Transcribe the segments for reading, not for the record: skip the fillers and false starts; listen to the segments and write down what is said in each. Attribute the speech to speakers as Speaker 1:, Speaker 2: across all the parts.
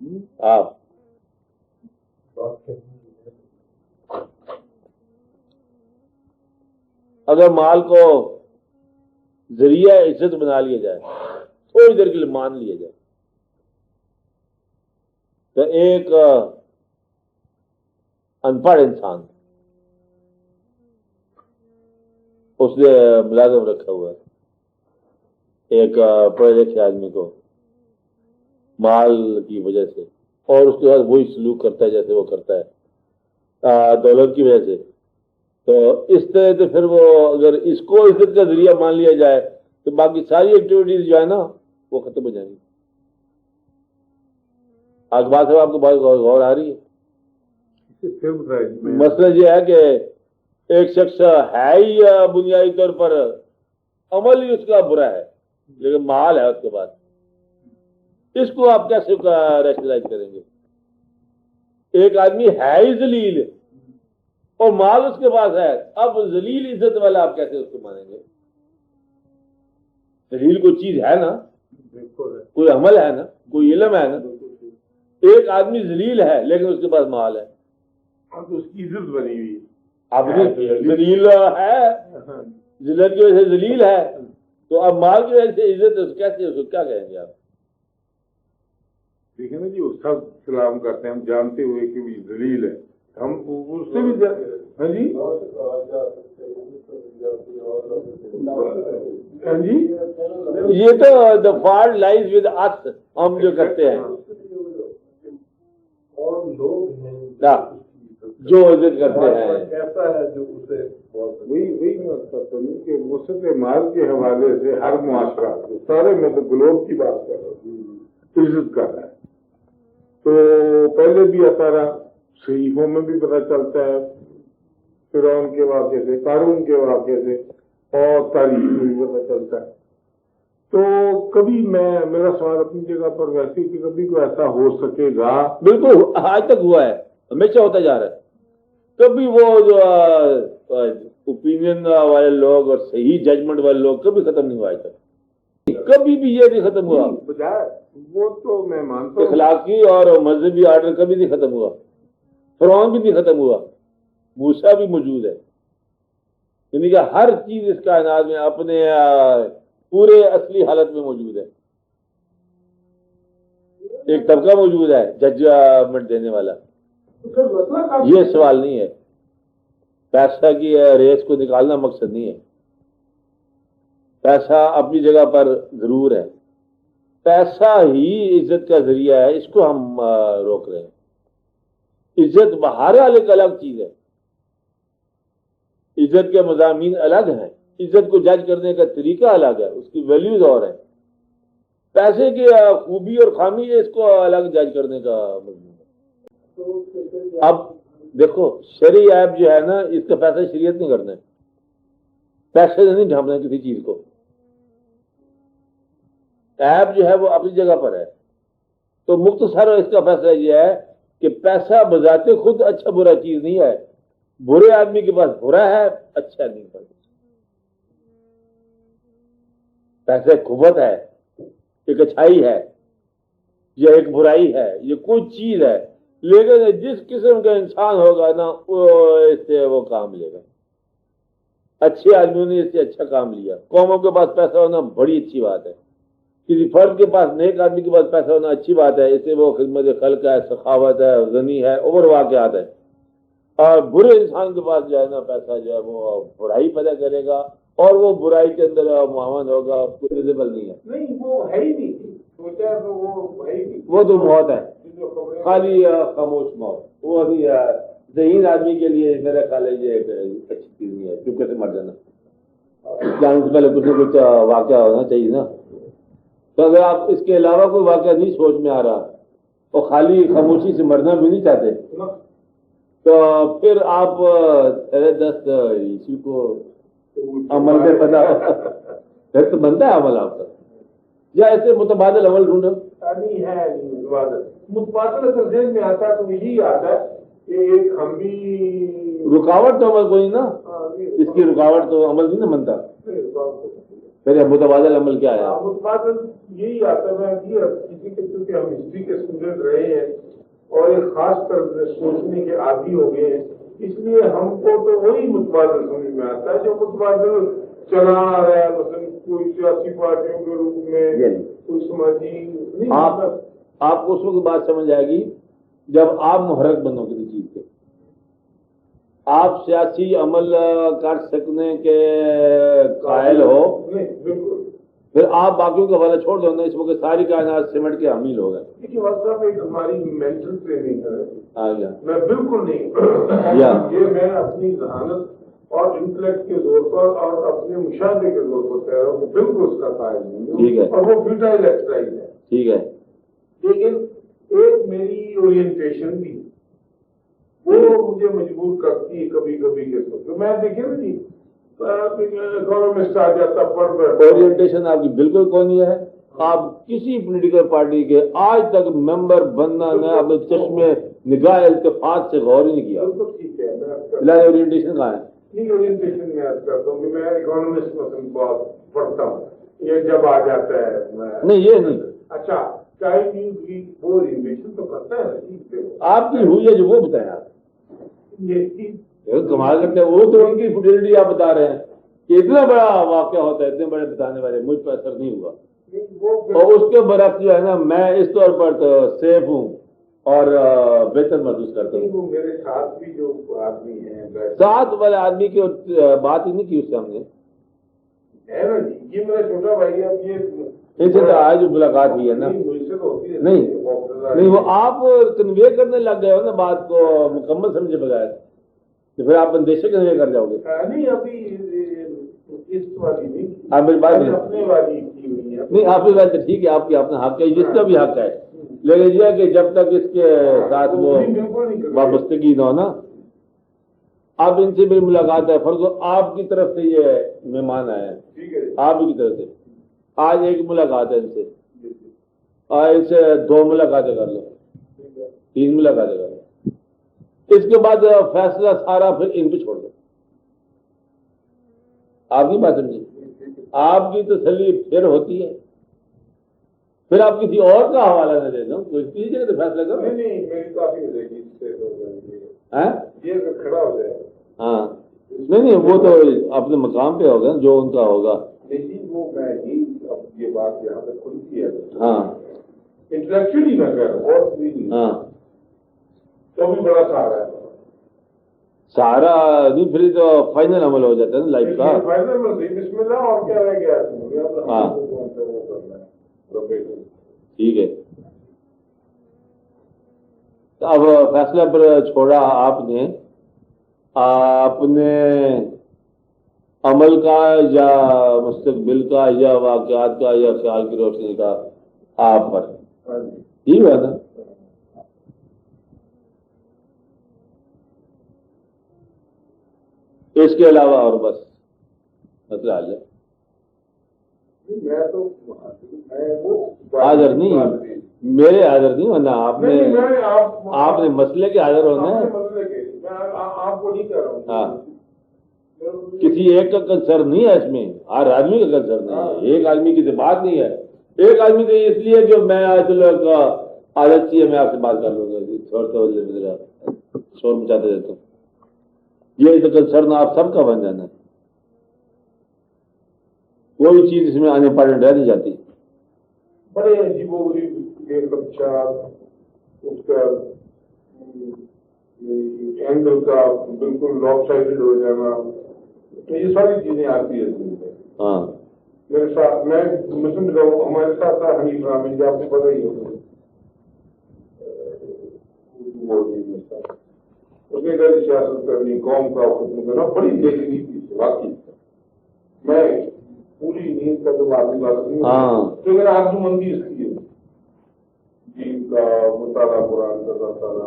Speaker 1: آپ اگر مال کو ذریعہ عزت بنا لیا جائے، تھوڑی دیر کے لیے مان لیا جائے، تو ایک ان پڑھ انسان اس نے ملازم رکھا ہوا ہے ایک پڑھے لکھے آدمی کو مال کی وجہ سے، اور اس کے بعد وہی سلوک کرتا ہے جیسے وہ کرتا ہے دولت کی وجہ سے، تو اس طرح سے پھر وہ اگر اس کو عزت کا ذریعہ مان لیا جائے تو باقی ساری ایکٹیویٹیز جو ہے نا وہ ختم ہو جائیں گی۔ آج بات ہے آپ کو بات غور آ رہی ہے؟ مسئلہ یہ ہے کہ ایک شخص ہے ہی بنیادی طور پر عمل ہی اس کا برا ہے، لیکن مال ہے اس کے پاس، اس کو آپ کیسے ریشنلائز کریں گے؟ ایک آدمی ہے ہی ذلیل اور مال اس کے پاس ہے، اب ذلیل عزت والا آپ کیسے اس کو مانیں گے؟ ذلیل کوئی چیز ہے نا، کوئی عمل ہے نا، کوئی علم ہے نا۔ ایک آدمی ذلیل ہے لیکن اس کے پاس مال ہے،
Speaker 2: اب اس کی عزت بنی ہوئی،
Speaker 1: اب ذلیل ہے، ذلت کی وجہ سے ذلیل ہے، تو اب مال کی وجہ سے عزت کیسے، اس کو کیا کہیں گے آپ؟
Speaker 2: دیکھیں نا جی، اس کا سلام کرتے ہیں ہم جانتے ہوئے کہ وہ ذلیل ہے، ہم اس سے بھی ہاں جی ہاں جی،
Speaker 1: یہ تو the fault lies with us، ہم جو کرتے ہیں جو عزت کرتے ہیں
Speaker 2: ایسا ہے جو اسے وہی میں کہ وسعت مال کے حوالے سے ہر معاشرہ سارے میں تو گلوب کی بات کر رہا ہوں، عزت کر رہا ہے۔ تو پہلے بھی آتا رہا، صحیفوں میں بھی پتہ چلتا ہے، فرعون کے واقعے سے، قارون کے واقعے سے، اور تاریخ میں بھی پتہ چلتا ہے۔ تو کبھی میرا سوال اپنی جگہ پر ویسے کہ کبھی کوئی ایسا ہو سکے گا؟
Speaker 1: بالکل آج تک ہوا ہے، ہمیشہ ہوتا جا رہا ہے۔ کبھی وہ جو اوپینین والے لوگ اور صحیح ججمنٹ والے لوگ کبھی ختم نہیں ہوا آج تک، کبھی بھی یہ نہیں ختم ہوا۔
Speaker 2: بجائے وہ تو میں مانتا ہوں
Speaker 1: اخلاقی اور مذہبی آرڈر کبھی نہیں ختم ہوا، فرعون بھی نہیں ختم ہوا، موسیٰ بھی موجود ہے، یعنی کہ ہر چیز اس کائنات میں اپنے پورے اصلی حالت میں موجود ہے۔ ایک طبقہ موجود ہے ججمنٹ دینے والا، یہ سوال نہیں ہے۔ پیسہ کی ریس کو نکالنا مقصد نہیں ہے، پیسہ اپنی جگہ پر ضرور ہے، پیسہ ہی عزت کا ذریعہ ہے، اس کو ہم روک رہے ہیں۔ عزت بہرحال ایک الگ چیز ہے، عزت کے مضامین الگ ہیں، عزت کو جج کرنے کا طریقہ الگ ہے، اس کی ویلیوز اور ہیں۔ پیسے کی خوبی اور خامی ہے، اس کو الگ جج کرنے کا مضمون ہے۔ اب دیکھو شرعی عیب جو ہے نا، اس کا فیصلہ شریعت نہیں کرنا ہے، پیسے سے نہیں ڈھانپنا کسی چیز کو، عیب جو ہے وہ اپنی جگہ پر ہے۔ تو مختصر اس کا فیصلہ یہ ہے کہ پیسہ بذات خود اچھا برا چیز نہیں ہے، برے آدمی کے پاس برا ہے، اچھا نہیں ہے۔ پیسہ ایک قوت ہے، ایک اچھائی ہے یا ایک برائی ہے، یہ کوئی چیز ہے، لیکن جس قسم کا انسان ہوگا نا اس سے وہ کام لے گا۔ اچھے آدمیوں نے اس سے اچھا کام لیا۔ قوموں کے پاس پیسہ ہونا بڑی اچھی بات ہے، کسی فرد کے پاس، نیک آدمی کے پاس پیسہ ہونا اچھی بات ہے، اس سے وہ خدمت خلق ہے، سخاوت ہے، غنی ہے، اور واقعات ہے۔ اور برے انسان کے پاس جو ہے نا پیسہ جو ہے وہ برائی پیدا کرے گا، اور وہ برائی کے اندر معاون ہوگا، پوزیبل نہیں ہے۔
Speaker 2: نہیں وہ ہے ہی نہیں، سوچا تو وہ ہے ہی نہیں،
Speaker 1: وہ تو موت ہے، خالی خاموش موت۔ وہ ابھی ذہین آدمی کے لیے میرا خیال ہے یہ ایک اچھی چیز نہیں ہے، چپکے سے مر جانا، جانے سے پہلے کچھ نہ کچھ واقعہ ہونا چاہیے نا۔ تو اگر آپ اس کے علاوہ کوئی واقعہ نہیں سوچ میں آ رہا اور خالی خاموشی سے مرنا بھی نہیں چاہتے، تو پھر آپ دست اسی کو عمل میں بنا، پھر تو بنتا ہے عمل آپ کا، یا ایسے متبادل عمل ڈھونڈو۔
Speaker 2: نہیں ہے متبادل ذہن میں آتا ہے تو یہی آتا ہے کہ ایک ہم بھی
Speaker 1: رکاوٹ تو عمل کوئی نا، اس کی رکاوٹ تو عمل نہیں نا بنتا، پھر متبادل عمل کیا ہے؟
Speaker 2: متبادل یہی آتا ہے کہ کسی کے چونکہ ہم ہسٹری کے اسٹوڈنٹ رہے ہیں اور ایک خاص کر سوچنے کے عادی ہو گئے ہیں، اس لیے ہم کو تو وہی متبادل سمجھ میں آتا ہے جو متبادل چلا آ رہا ہے، مثلا کوئی سیاسی پارٹیوں کے روپ میں، کوئی سماجی نہیں۔
Speaker 1: آپ کو اس وقت بات سمجھ آئے گی جب آپ محرک بنو کسی چیز کے، آپ سیاسی عمل کر سکنے کے قائل ہو،
Speaker 2: بالکل،
Speaker 1: پھر آپ باقیوں کا حوالہ چھوڑ دو نا، اس وقت ساری کائنات سمٹ کے ہم ہی لوگ ہیں۔
Speaker 2: دیکھیے وقت صاحب ایک ہماری مینٹل ٹریننگ ہے،
Speaker 1: آ گیا
Speaker 2: میں بالکل نہیں یہ میں اپنی ذہانت اور انٹلیکٹ کے زور پر اور اپنے مشاہدے کے زور پر کہہ رہا ہوں، بالکل اس کا قائل نہیں
Speaker 1: ٹھیک ہے،
Speaker 2: اور وہ فیوٹائل ایکسرسائز ہے،
Speaker 1: ٹھیک ہے،
Speaker 2: لیکن ایک میری اورینٹیشن بھی وہ مجھے مجبور کرتی ہے کبھی کبھی کے سوچ میں دیکھیں نا جی اکانومسٹ آ جاتا پڑھ رہا
Speaker 1: اورینٹیشن آپ کی بالکل کونی ہے۔ آپ کسی پولیٹیکل پارٹی کے آج تک ممبر بننا نے اپنے چشمے نگاہ التفات سے غور ہی نہیں کیا۔
Speaker 2: بالکل ٹھیک ہے،
Speaker 1: میں اورینٹیشن کہاں ہے؟
Speaker 2: نہیں اورینٹیشن میں عرض کرتا ہوں کہ میں اکانومسٹ مثلا بہت پڑھتا ہوں، یہ جب آ جاتا ہے
Speaker 1: نہیں یہ نہیں،
Speaker 2: اچھا چاہے نیوز بھی وہ اورینٹیشن تو کرتا ہے ٹھیک ہے،
Speaker 1: آپ کی ہوئی ہے جو وہ بتائیں آپ
Speaker 2: یہ
Speaker 1: کمال کرتے ہیں، وہ تو ان کی فٹیلٹی آپ بتا رہے ہیں کہ اتنا بڑا واقعہ ہوتا ہے، اتنے بڑے بتانے والے، مجھ پر اثر نہیں ہوا، اور اس کے برعکس جو ہے نا میں اس طور پر تو سیف ہوں اور بہتر محسوس کرتا ہوں۔
Speaker 2: وہ میرے ساتھ بھی جو آدمی ہیں
Speaker 1: ساتھ والے آدمی کی بات ہی نہیں کی اس سے ہم نے،
Speaker 2: ہے نا جی، یہ میرا چھوٹا بھائی ہے، اب یہ
Speaker 1: ان سے تو آج جو ملاقات ہوئی ہے نا،
Speaker 2: مجھ سے تو ہوتی ہے
Speaker 1: نہیں وہ آپ کنوے کرنے لگ گئے ہو نا بات کو مکمل سمجھے بغیر، تو پھر آپ اندیشے کنوے کر جاؤ گے۔
Speaker 2: نہیں ابھی اس والی نہیں،
Speaker 1: آپ میری بات
Speaker 2: اپنے والی کی ہوئی ہے،
Speaker 1: نہیں، آپ کی بات تو ٹھیک ہے، آپ کی اپنا حق ہے، جس کا بھی حق ہے، لیکن یہ کہ جب تک اس کے ساتھ وہ وابستگی نہ ہو نا، اب ان سے میری ملاقات ہے، فرض آپ کی طرف سے یہ مہمان آئے ہیں، آپ کی طرف سے آج ایک ملاقات ہے ان سے، اور ان سے 2 ملاقاتیں کر لو، 3 ملاقاتیں کر لو، اس کے بعد فیصلہ سارا پھر ان پہ چھوڑ دو۔ آپ کی بات سمجھیے، آپ کی تسلی پھر ہوتی ہے، پھر آپ کسی اور کا حوالہ نہ دے دو، کوئی کسی جگہ تو فیصلہ کرو۔
Speaker 2: نہیں میری کافی ہو جائے گی اس سے یہ کھڑا ہو جائے،
Speaker 1: ہاں نہیں وہ تو اپنے مقام پہ ہوگا جو ان کا ہوگا،
Speaker 2: لیکن وہ میں ہی اب یہ بات یہاں پہ کھل کی ہے،
Speaker 1: ہاں
Speaker 2: انٹلیکچولی میں کہہ رہا ہوں،
Speaker 1: ہاں
Speaker 2: تو بھی بڑا سہارا ہے،
Speaker 1: سارا نہیں، پھر تو فائنل عمل ہو جاتا ہے نا لائف کا۔
Speaker 2: بسم اللہ اور کیا رہ گیا،
Speaker 1: ہاں ٹھیک ہے، اب فیصلہ پر چھوڑا آپ نے اپنے عمل کا یا مستقبل کا یا واقعات کا یا خیال کی روشنی کا آپ پر، ٹھیک ہے نا؟ اس کے علاوہ اور بس مسئلہ حل ہے۔
Speaker 2: میں تو
Speaker 1: حاضر نہیں، میرے حاضر نہیں ہونا، آپ نے مسئلے کے حاضر ہونا ہے،
Speaker 2: آپ کو نہیں کہہ رہا ہوں،
Speaker 1: ہاں کسی ایک کا کنسرن نہیں ہے، اس میں ہر آدمی کا کنسرن نہیں ہے، ایک آدمی کی تو بات نہیں ہے، ایک آدمی تو اس لیے جو میں چلو عادت چاہیے میں آپ سے بات کر لوں گا، شور مچاتے رہتا ہوں، یہ تو کنسرن آپ سب کا بن جانا ہے، کوئی چیز اس میں انمپورٹنٹ رہ نہیں جاتی۔
Speaker 2: بڑے عجیب و غریب ایک اچھا اس کا اینگل کا بالکل لاک سائڈڈ ہو جانا، یہ ساری چیزیں آتی ہے۔
Speaker 1: ہاں
Speaker 2: میرے ساتھ میں مسلم رہوں، ہمارے ساتھ تھا حنیف رامین جو آپ کو پتہ ہی ہوگا، اس نے گھر سیاست کرنی، قوم کا حکم کرنا، بڑی دیکھنی تھی واقعی، میں پوری نیند کا تو آدمی بات نہیں، تو میرا آرزو مندی اس کی ہے، دین کا مطالعہ قرآن کا مطالعہ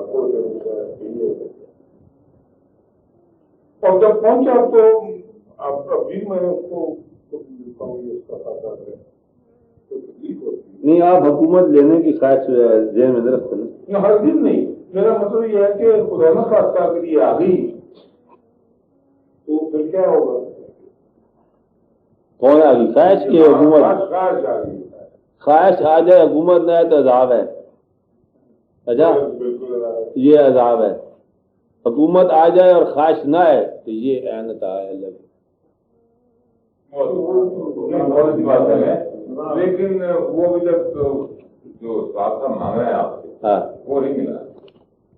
Speaker 2: اور جب پہنچا تو اب ابھی میں اس کو
Speaker 1: نہیں، آپ حکومت لینے کی خواہش ذہن میں رکھتے ہیں،
Speaker 2: ہر دن نہیں، میرا مطلب یہ ہے کہ خدا نہ خواستہ اگر یہ آ گئی تو پھر کیا ہوگا؟
Speaker 1: کون آ گئی؟ خواہش کی حکومت.
Speaker 2: خواہش آ گئی.
Speaker 1: خواہش آ جائے حکومت نہ ہے تو عذاب ہے. اچھا یہ عذاب ہے. حکومت آ جائے اور خواہش نہ ہے تو یہ اعانت ہے اللہ کی.
Speaker 2: بہت سی بات ہے لیکن وہ بھی جب جو راستہ مانگا ہے آپ سے
Speaker 1: ہاں
Speaker 2: وہ نہیں ملا.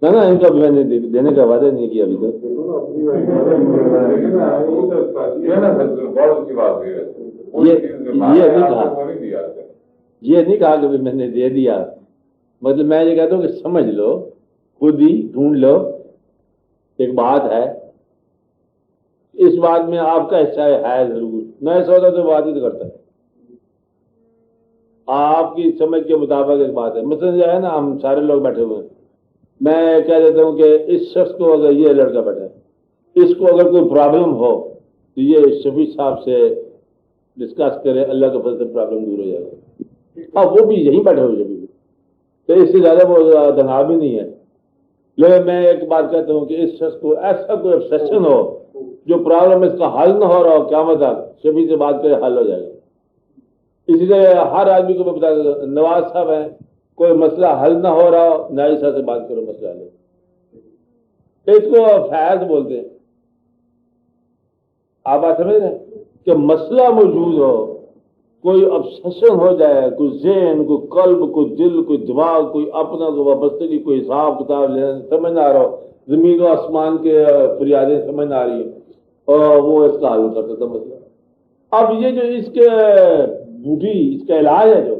Speaker 1: نہ ان کا میں نے دینے کا وعدہ نہیں کیا ابھی تک.
Speaker 2: لیکن یہ نا بہت اچھی بات ہے
Speaker 1: یہ نہیں کہا کہ میں نے دے دیا. مطلب میں یہ کہتا ہوں کہ سمجھ لو، خود ہی ڈھونڈ لو. ایک بات ہے، اس بات میں آپ کا حصہ ہے ضرور. میں سوچا تو بات ہی تو کرتا ہے. آپ کی سمجھ کے مطابق ایک بات ہے. مثلا جو ہے نا، ہم سارے لوگ بیٹھے ہوئے ہیں، میں کہہ دیتا ہوں کہ اس شخص کو اگر یہ لڑکا بیٹھا ہے، اس کو اگر کوئی پرابلم ہو تو یہ شفیع صاحب سے ڈسکس کرے، اللہ کے فضل سے پرابلم دور ہو جائے گا. اب وہ بھی یہیں بیٹھے ہوئے شفیع تو اس سے زیادہ وہ دنگا بھی نہیں ہے. لیکن میں ایک بات کہتا ہوں کہ اس شخص کو ایسا کوئی obsession ہو جو پرابلم اس کا حل نہ ہو رہا ہو، قیامت تک شفیع سے بات کرے حل ہو جائے گا. اسی طرح ہر آدمی کو میں بتا دیتا ہوں، نواز صاحب ہیں، کوئی مسئلہ حل نہ ہو رہا ہو، نائب صاحب سے بات کرو، مسئلہ حل ہو. اس کو فیض بولتے ہیں. آپ بات سمجھ رہے ہیں کہ مسئلہ موجود ہو، کوئی obsession ہو جائے، کوئی ذہن، کوئی قلب، کوئی دل، کوئی دماغ، کوئی اپنا کوئی وابستگی، کوئی حساب کتاب لینا سمجھ نہ آ رہا ہو، زمین و آسمان کے فریادیں سمجھ نہ آ رہی ہیں، اور وہ اس کا حل کرتا تھا مسئلہ. اب یہ جو اس کے بوڑھی اس کا علاج ہے، جو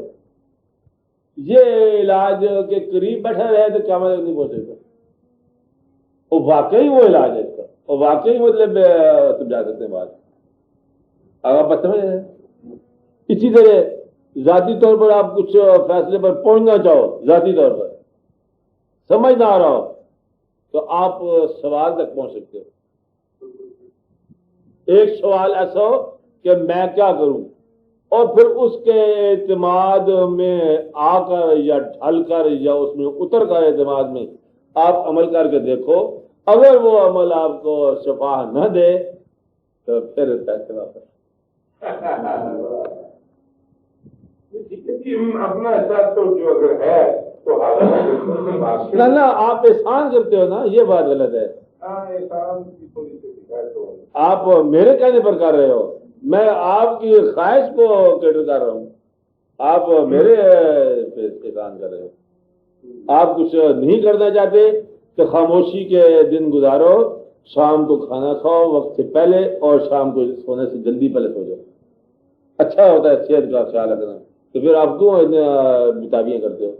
Speaker 1: یہ علاج کے قریب بیٹھا رہے تو کیا مطلب نہیں پہنچ سکتا. وہ واقعی وہ علاج ہے اس کا، اور واقعی مطلب سمجھا سکتے ہیں بات. آپ بات سمجھ رہے ہیں. اسی طرح ذاتی طور پر آپ کچھ فیصلے پر پہنچنا چاہو، ذاتی طور پر سمجھ نہ آ رہا ہو تو آپ سوال تک پہنچ سکتے ہو. ایک سوال ایسا ہو کہ میں کیا کروں، اور پھر اس کے اعتماد میں آ کر یا ڈھل کر یا اس میں اتر کر اعتماد میں آپ عمل کر کے دیکھو. اگر وہ عمل آپ کو شفا نہ دے تو پھر فیصلہ
Speaker 2: اپنا احساس تو جو اگر ہے تو
Speaker 1: نہ آپ احسان کرتے ہو نا، یہ بات غلط ہے. آپ میرے کہنے پر کر رہے ہو، میں آپ کی خواہش کو کیٹر کر رہا ہوں. آپ میرے احسان کر رہے ہو. آپ کچھ نہیں کرنا چاہتے تو خاموشی کے دن گزارو، شام کو کھانا کھاؤ وقت سے پہلے، اور شام کو سونے سے جلدی پہلے سو جاؤ. اچھا ہوتا ہے صحت کا خیال رکھنا. تو پھر آپ کیوں بیتابیاں کرتے ہو،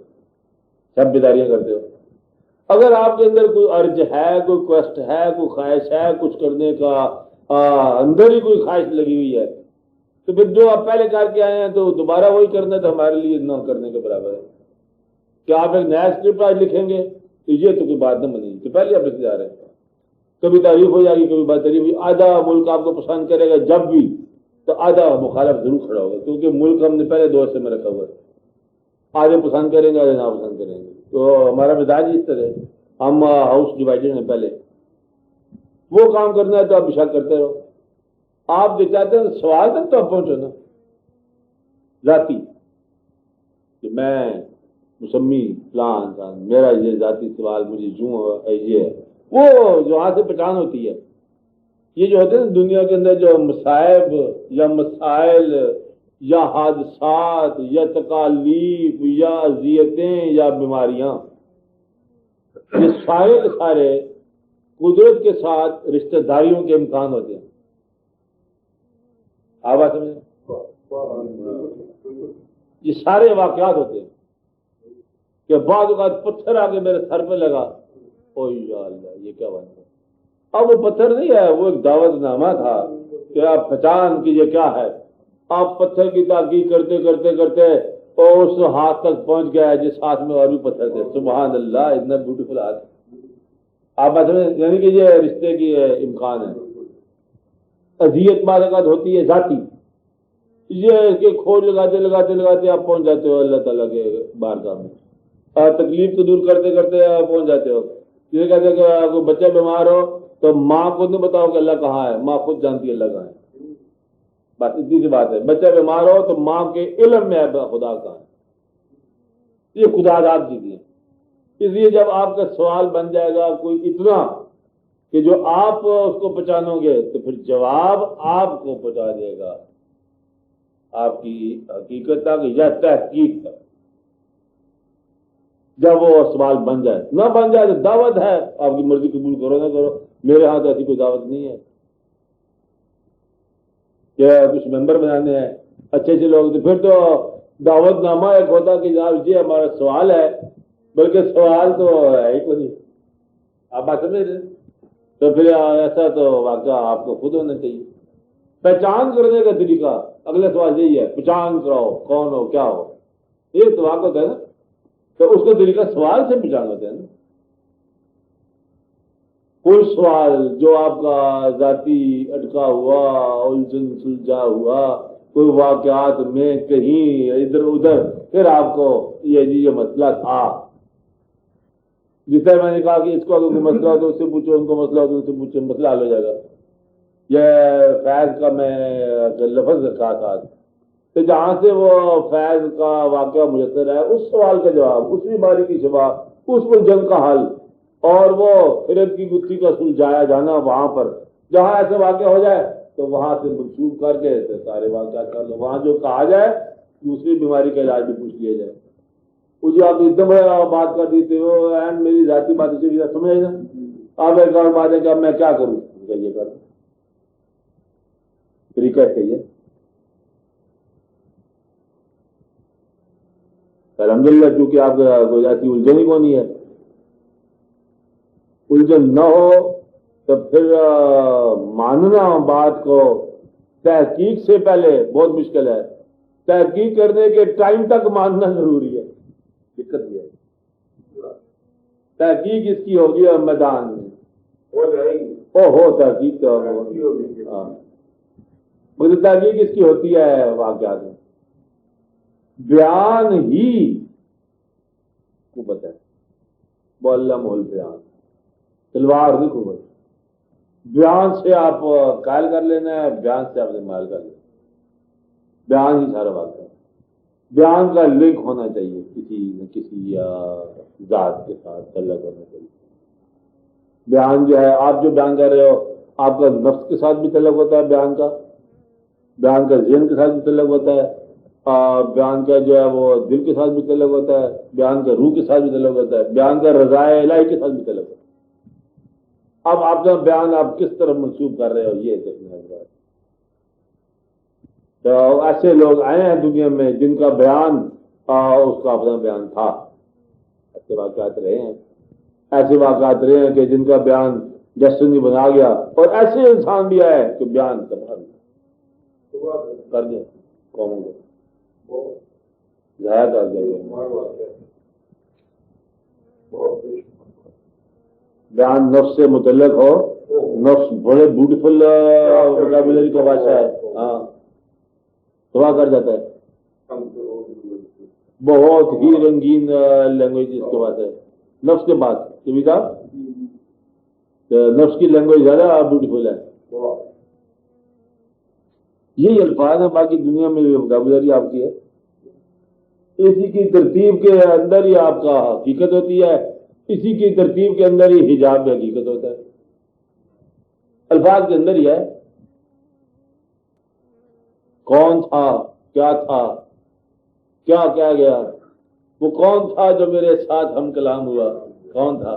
Speaker 1: سب بیداریاں کرتے ہو؟ اگر آپ کے اندر کوئی ارج ہے، کوئی کوسٹ ہے، کوئی خواہش ہے کچھ کرنے کا، اندر ہی کوئی خواہش لگی ہوئی ہے، تو پھر جو آپ پہلے کر کے آئے ہیں تو دوبارہ وہی کرنا تو ہمارے لیے نہ کرنے کے برابر ہے. کہ آپ ایک نیا اسکرپٹ آج لکھیں گے تو یہ تو کوئی بات نہ بنے گی. تو پہلے آپ لکھ جا رہے ہیں، کبھی تعریف ہو جائے گی، کبھی بات تعریف ہوئی. آدھا ملک آپ کو پسند کرے گا جب بھی، تو آدھا مخالف ضرور کھڑا ہوگا، کیونکہ ملک ہم نے پہلے دور سے میں رکھا ہوا ہے. آدھے پسند کریں گے، آدھے نہ پسند کریں گے. تو ہمارا مزاج اس طرح ہے. ہم ہاؤس ڈیوائڈیڈ ہیں. پہلے وہ کام کرنا ہے تو آپ بشک کرتے رہو. آپ جو چاہتے ہیں سوال تک تو آپ پہنچو نا ذاتی، کہ میں مسمی فلاں انسان، میرا یہ ذاتی سوال مجھے یوں یہ ہے. وہ جو وہاں سے پہچان ہوتی ہے. یہ جو ہوتے ہیں دنیا کے اندر جو مصائب یا مسائل یا حادثات یا تکالیف یا اذیتیں یا بیماریاں، یہ سارے کے سارے قدرت کے ساتھ رشتہ داریوں کے امکان ہوتے ہیں. آپ بات سمجھیں، یہ سارے واقعات ہوتے ہیں کہ بعض اوقات پتھر آ کے میرے سر پہ لگا، او یا اللہ یہ کیا بات ہے. اب وہ پتھر نہیں ہے، وہ ایک دعوت نامہ تھا کہ آپ پہچان کہ یہ کیا ہے. آپ پتھر کی تحقیق کرتے کرتے کرتے اور اس ہاتھ تک پہنچ گیا جس ہاتھ میں اور بھی پتھر تھے. سبحان اللہ، اتنا بیوٹیفل ہاتھ. آپ بات سمجھیں، یعنی کہ یہ رشتے کی امکان ہے. اذیت بعض اوقات ہوتی ہے ذاتی، یہ کہ کھوج لگاتے لگاتے لگاتے آپ پہنچ جاتے ہو اللہ تعالیٰ کے بارگاہ میں. تکلیف کو دور کرتے کرتے آپ پہنچ جاتے ہو. یہ کہتے ہیں کہ کوئی بچہ بیمار ہو تو ماں کو نہیں بتاؤ کہ اللہ کہاں ہے، ماں خود جانتی ہے اللہ کہاں ہے. بس اتنی سی بات ہے. بچہ بیمار ہو تو ماں کے علم میں ہے خدا کا ہے. یہ خدا داد چیزیں ہیں. اس لیے جب آپ کا سوال بن جائے گا کوئی اتنا کہ جو آپ اس کو پہچانو گے تو پھر جواب آپ کو پہنچا دے گا آپ کی حقیقت تک یا تحقیق تک. جب وہ سوال بن جائے، نہ بن جائے تو دعوت ہے، آپ کی مرضی قبول کرو نہ کرو. میرے ہاں تو ایسی کوئی دعوت نہیں ہے کہ کچھ ممبر بنانے ہیں اچھے اچھے لوگ. تو پھر تو دعوت نامہ ایک ہوتا کہ جناب یہ ہمارا سوال ہے، بلکہ سوال تو ہے ہی کوئی نہیں. آپ بات سمجھ رہے؟ تو پھر ایسا تو واقعہ آپ کو خود ہونا چاہیے. پہچان کرنے کا طریقہ اگلا سوال یہی ہے، پہچان کراؤ کون ہو کیا ہو. یہ تو واقع ہوتا ہے نا، تو اس کا طریقہ سوال سے پہچان ہوتا ہے نا. کوئی سوال جو آپ کا ذاتی اٹکا ہوا الجھن سلجھا ہوا کوئی واقعات میں کہیں ادھر ادھر، پھر آپ کو یہ مسئلہ تھا. جس طرح میں نے کہا کہ اس کو اگر کوئی مسئلہ ہو تو اس سے پوچھو، ان کو مسئلہ ہو تو اس سے پوچھو، مسئلہ حل ہو جائے گا. یہ فیض کا میں لفظ رکھا تھا تو جہاں سے وہ فیض کا واقعہ میسر ہے اس سوال کا جواب، اس بیماری کی شفا، اس الجھن کا حل، اور وہ فرد کی گتھی کا سلجھایا جانا. وہاں پر جہاں ایسے واقع ہو جائے تو وہاں سے منسوخ کر کے سارے واقعات کر لو. وہاں جو کہا جائے دوسری بیماری کا علاج بھی پوچھ لیا جائے. مجھے آپ ایک دم بات کر دی تھی وہ اینڈ میری ذاتی بات سے سمجھ نا. آپ ایک اور بات ہے کہ اب میں کیا کروں، یہ کر طریقہ ہے یہ. الحمدللہ چونکہ آپ کا کوئی ایسی الجھن ہی کو نہیں ہے. الجھن نہ ہو تو پھر ماننا بات کو تحقیق سے پہلے بہت مشکل ہے. تحقیق کرنے کے ٹائم تک ماننا ضروری ہے. دقت یہ ہے تحقیق اس کی ہوگی اور میدان میں ہو جائے گی. ہو تحقیق تو ہاں مجھے تحقیق اس کی ہوتی ہے واقعات میں. بیان ہی قوت ہے. معلم البیان، تلوار نہیں قوت. بیان سے آپ قائل کر لینا ہے، بیان سے آپ نے مائل کر لینا. بیان ہی سارا واقعہ ہے. بیان کا لنک ہونا چاہیے کسی نہ کسی ذات کے ساتھ تعلق ہونا چاہیے. بیان جو ہے آپ جو بیان کر رہے ہو آپ کا نفس کے ساتھ بھی تعلق ہوتا ہے، بیان کا ذہن کے ساتھ بھی تعلق ہوتا ہے، بیان کا جو ہے وہ دل کے ساتھ بھی تعلق ہوتا ہے، بیان کا روح کے ساتھ بھی تعلق ہوتا ہے، بیان کا رضائے الہی کے ساتھ بھی تعلق ہوتا ہے. اب آپ کا بیان آپ کس طرح منسوخ کر رہے ہو یہ دیکھنا ہے. تو ایسے لوگ آئے ہیں دنیا میں جن کا بیان اس کا اپنا بیان تھا. ایسے واقعات رہے ہیں، ایسے واقعات رہے ہیں کہ جن کا بیان ڈیسٹنی بنا گیا، اور ایسے انسان بھی آئے کہ بیان کر دیں قوموں کو ضائع کر دیں. بیان نفس سے متعلق ہو. نفس بڑے بیوٹیفل ووکیبلری کا بادشاہ ہے. ہاں دعا کر جاتا ہے. بہت ہی رنگین لینگویج اس کے بعد ہے نفس کے بعد. نفس کی لینگویج زیادہ بیوٹیفل ہے. یہی الفاظ ہیں، باقی دنیا میں ووکیبلری آپ کی ہے. اسی کی ترتیب کے اندر ہی آپ کا حقیقت ہوتی ہے، اسی کی ترتیب کے اندر ہی حجاب میں حقیقت ہوتا ہے. الفاظ کے اندر ہی ہے. کون تھا، کیا تھا، کیا کیا گیا، وہ کون تھا جو میرے ساتھ ہم کلام ہوا، کون تھا.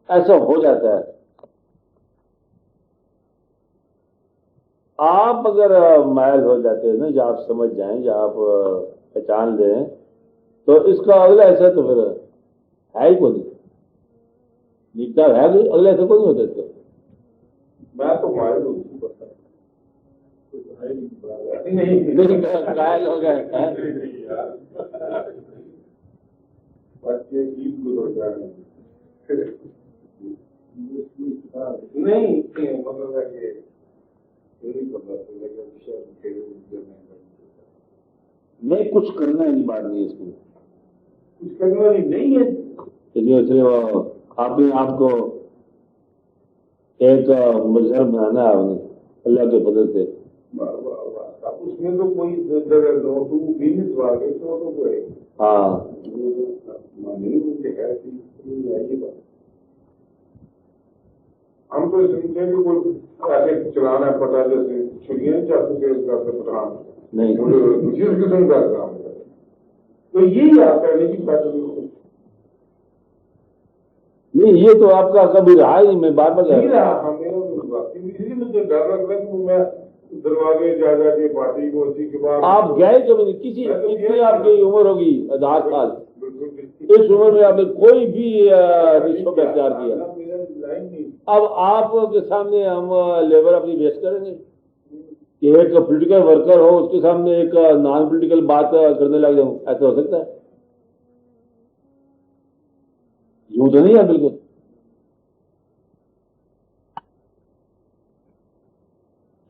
Speaker 1: ایسا ہو جاتا ہے. آپ اگر مائل ہو جاتے ہیں نا، یا آپ سمجھ جائیں یا آپ پہچان لیں تو اس کا اگلا ایسا تو پھر ہے ہی کوئی نہیں. لکھتا ہے اگلا ایسا کوئی نہیں ہوتا. اس کا میں تو مائل ہوں قائل ہو گئے نہیں نہیں کچھ کرنا ہے. بات نہیں اس کو کچھ کرنا نہیں ہے. چلیے آپ نے آپ کو ایک مذہب بنانا ہے انہیں اللہ کے فضل سے.
Speaker 2: اس میں تو کوئی نوٹو بھی نہیں سوال ہے تو کوئی
Speaker 1: ہاں
Speaker 2: ہم تو سمجھتے ہیں کہ کوئی ایسے چلانا ہے پتا جیسے چھڑیاں چاہتے تھے اس کا پٹھان
Speaker 1: نہیں
Speaker 2: جس قسم کا کام ہے تو یہی آپ کرنے کی بات
Speaker 1: نہیں، یہ تو آپ کا کبھی رہا ہی نہیں. میں بار بار کہہ
Speaker 2: نہیں
Speaker 1: رہا
Speaker 2: رہا میرا اسی میں تو ڈر لگ رہا ہے کہ میں دروازے جا جا کے پارٹی کو اسی کے بعد
Speaker 1: ہوں آپ گئے کبھی نہیں. کسی اتنی آپ کی عمر ہوگی 10 سال، اس عمر میں آپ نے کوئی بھی رشوت اختیار کیا؟ اب آپ کے سامنے ہم لیبر اپنی بیچ کریں گے کہ ایک پولیٹیکل ورکر ہو اس کے سامنے ایک نان پولیٹیکل بات کرنے لگ جاؤں؟ ایسا ہو سکتا ہے؟ یوں تو نہیں ہے بالکل.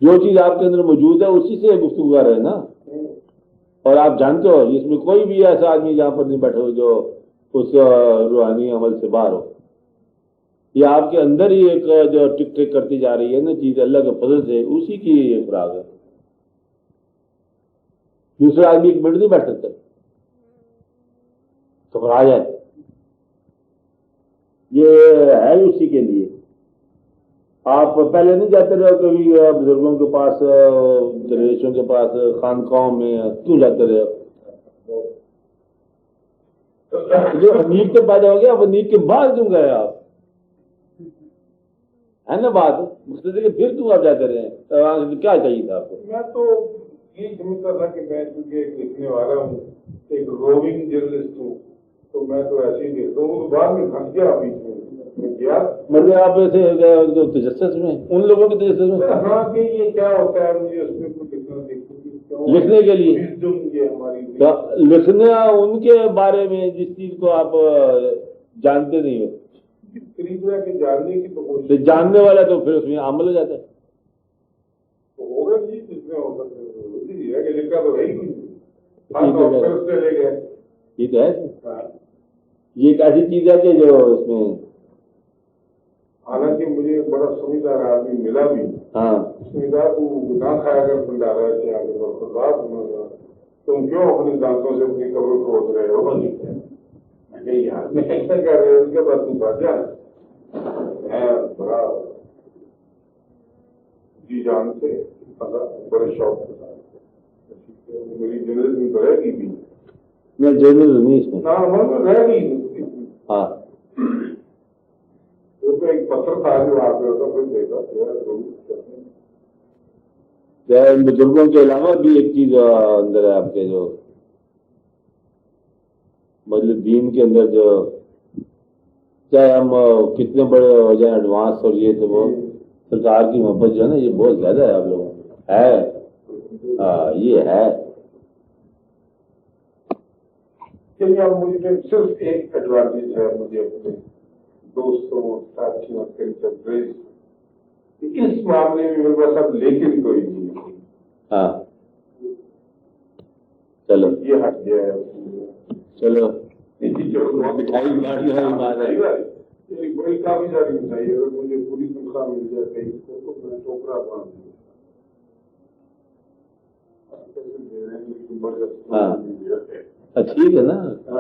Speaker 1: جو چیز آپ کے اندر موجود ہے اسی سے گفتگو کر رہے ہیں نا. اور آپ جانتے ہو اس میں کوئی بھی ایسا آدمی جہاں پر نہیں بیٹھے ہو جو اس روحانی عمل سے باہر ہو. یہ آپ کے اندر ہی ایک جو ٹک ٹک کرتی جا رہی ہے نا چیز اللہ کے فضل سے، اسی کی ایک فراغ ہے. دوسرا آدمی ایک منٹ نہیں بیٹھ سکتا، گھبرا جائے. یہ ہے اسی کے لیے. آپ پہلے نہیں جاتے رہے کبھی بزرگوں کے پاس، درویشوں کے پاس، خانقاہوں میں کیوں جاتے رہے؟ جو نیت سے پیدا ہو گیا اب نیت کے بعد کیوں گئے آپ؟ ہے نا بات مستقبل کہ پھر کیوں آپ جاتے رہے؟ کیا چاہیے تھا آپ کو؟
Speaker 2: میں تو یہ سمجھتا تھا کہ میں چونکہ ایک لکھنے والا ہوں، ایک روونگ جرنلسٹ ہوں، تو میں تو ایسے ہی دیکھتا ہوں. تو بعد میں پھنس گیا بیچ میں گیا.
Speaker 1: مطلب آپ ایسے تجسس میں ان لوگوں کے تجسس میں؟
Speaker 2: ہاں کہ یہ کیا ہوتا ہے مجھے اس میں کچھ
Speaker 1: لکھنے کے لیے
Speaker 2: یہ ہماری
Speaker 1: لکھنا ان کے بارے میں جس چیز کو آپ جانتے نہیں ہو،
Speaker 2: قریب ہے کہ جاننے کی تو کوشش
Speaker 1: جاننے والا تو پھر اس میں عمل ہو جاتا ہے.
Speaker 2: ہوگا جی جس میں ہوگا ہے کہ لکھا تو ہے ہی نہیں. ہاں سے لے گئے.
Speaker 1: یہ تو ہے. یہ ایک ایسی چیز ہے کہ جو اس میں
Speaker 2: حالانکہ مجھے ایک بڑا سمجھدار آدمی ملا بھی. ہاں اس نے کہا تو نہ کھایا کر بھنڈارا سے آگے بڑھ کر بات تم کیوں اپنی دانتوں سے اپنی قبر کھود رہے ہو؟ میں کہ یار میں ایسا کر رہے ان کے بعد تم بات جان میں بڑا جی جان سے بڑے شوق کے ساتھ میری جرنلزم تو رہ گئی بھی.
Speaker 1: میں جرنلزم نہیں اس میں
Speaker 2: ہاں رہ گئی.
Speaker 1: ہاں
Speaker 2: ایک پتھر تھا جو آپ نے پھر دیکھا
Speaker 1: ان بزرگوں کے علاوہ بھی ایک چیز اندر ہے آپ کے جو مطلب دین کے اندر جو چاہے ہم کتنے بڑے ہو جائیں ایڈوانس اور یہ تو وہ سرکار کی محبت جو ہے نا یہ بہت زیادہ ہے آپ لوگوں ہے. ہاں یہ ہے.
Speaker 2: چلیے اب مجھے صرف ایک ایڈوانٹیج ہے مجھے اپنے دوستوں ساتھیوں کے اس معاملے میں میرے پاس اب لیکن کوئی نہیں.
Speaker 1: ہاں چلو
Speaker 2: یہ ہٹ گیا ہے.
Speaker 1: چلو
Speaker 2: مٹھائی بڑی کافی ساری مٹھائی اگر مجھے پوری تنخواہ مل جائے کہیں تو میں ٹوکرا باندھ دوں.
Speaker 1: ہاں ٹھیک ہے نا.